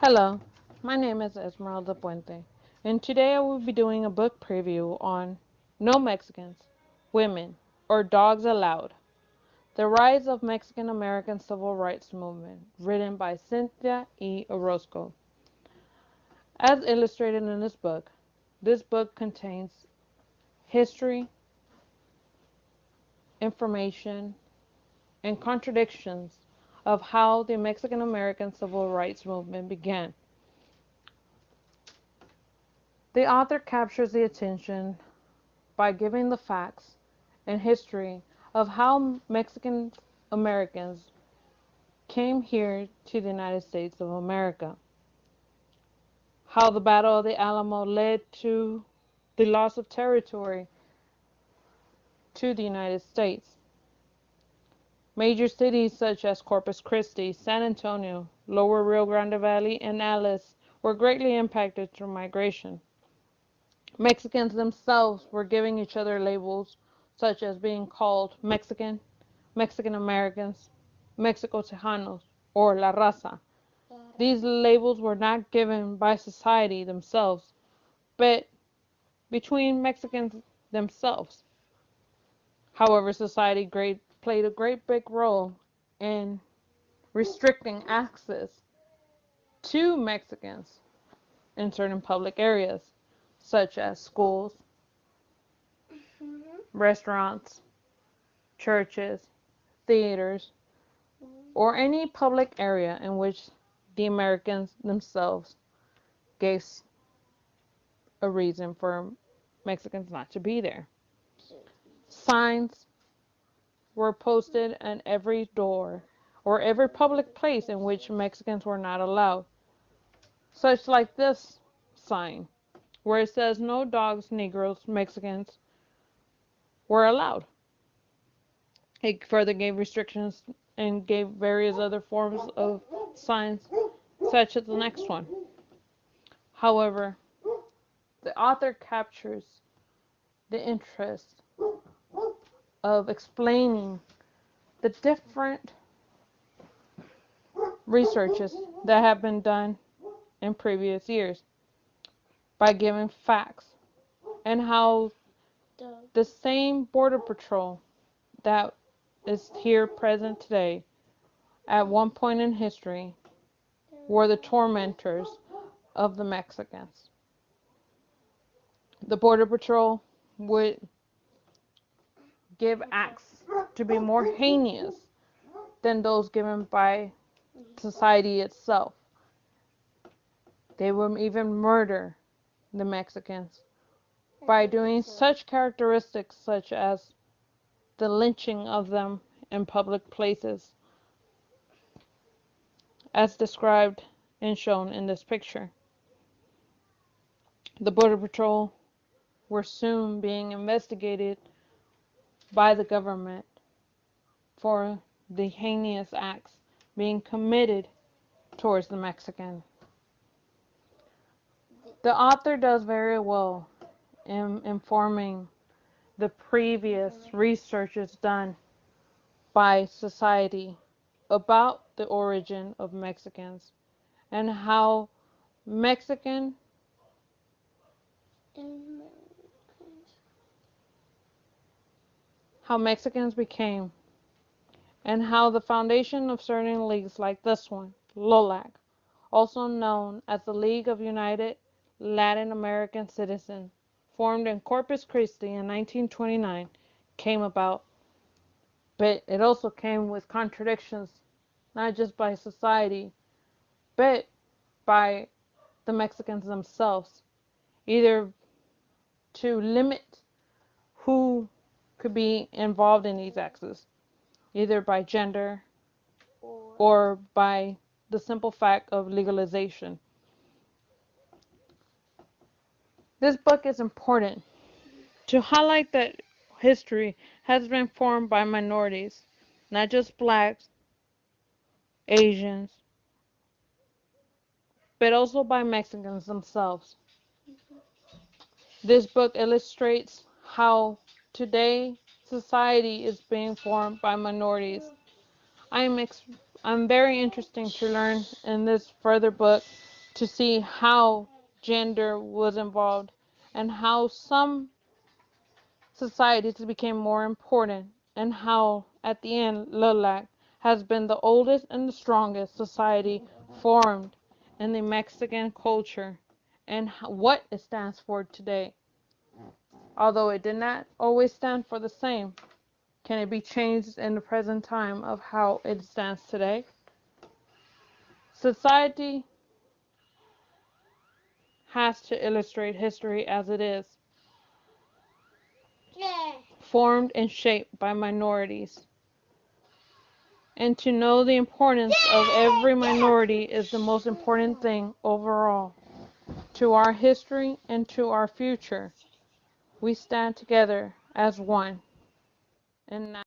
Hello, my name is Esmeralda Puente, and today I will be doing a book preview on No Mexicans, Women, or Dogs Allowed: The Rise of Mexican American Civil Rights Movement, written by Cynthia E. Orozco. As illustrated in this book contains history, information, and contradictions of how the Mexican American Civil Rights Movement began. The author captures the attention by giving the facts and history of how Mexican Americans came here to the United States of America, how the Battle of the Alamo led to the loss of territory to the United States. Major cities such as Corpus Christi, San Antonio, Lower Rio Grande Valley, and Alice were greatly impacted through migration. Mexicans themselves were giving each other labels such as being called Mexican, Mexican Americans, Mexico Tejanos, or La Raza. These labels were not given by society themselves, but between Mexicans themselves. However, society played a great big role in restricting access to Mexicans in certain public areas, such as schools, restaurants, churches, theaters, or any public area in which the Americans themselves gave a reason for Mexicans not to be there. Signs were posted at every door or every public place in which Mexicans were not allowed, such like this sign, where it says no dogs, Negroes, Mexicans were allowed. It further gave restrictions and gave various other forms of signs, such as the next one. However, the author captures the interest of explaining the different researches that have been done in previous years by giving facts and how the same border patrol that is here present today at one point in history were the tormentors of the Mexicans. The border patrol would give acts to be more heinous than those given by society itself. They would even murder the Mexicans by doing such characteristics such as the lynching of them in public places, as described and shown in this picture. The Border Patrol were soon being investigated by the government for the heinous acts being committed towards the Mexican. The author does very well in informing the previous researches done by society about the origin of Mexicans and Mexican how Mexicans became, and how the foundation of certain leagues like this one, LOLAC, also known as the League of United Latin American Citizens, formed in Corpus Christi in 1929, came about. But it also came with contradictions, not just by society, but by the Mexicans themselves, either to limit who could be involved in these acts, either by gender or by the simple fact of legalization. This book is important to highlight that history has been formed by minorities, not just blacks, Asians, but also by Mexicans themselves. This book illustrates how today society is being formed by minorities. I'm very interested to learn in this further book to see how gender was involved and how some societies became more important, and how at the end LULAC has been the oldest and the strongest society formed in the Mexican culture, and what it stands for today. Although it did not always stand for the same, can it be changed in the present time of how it stands today? Society has to illustrate history as it is, formed and shaped by minorities. And to know the importance of every minority is the most important thing overall. To our history and to our future, we stand together as one. And now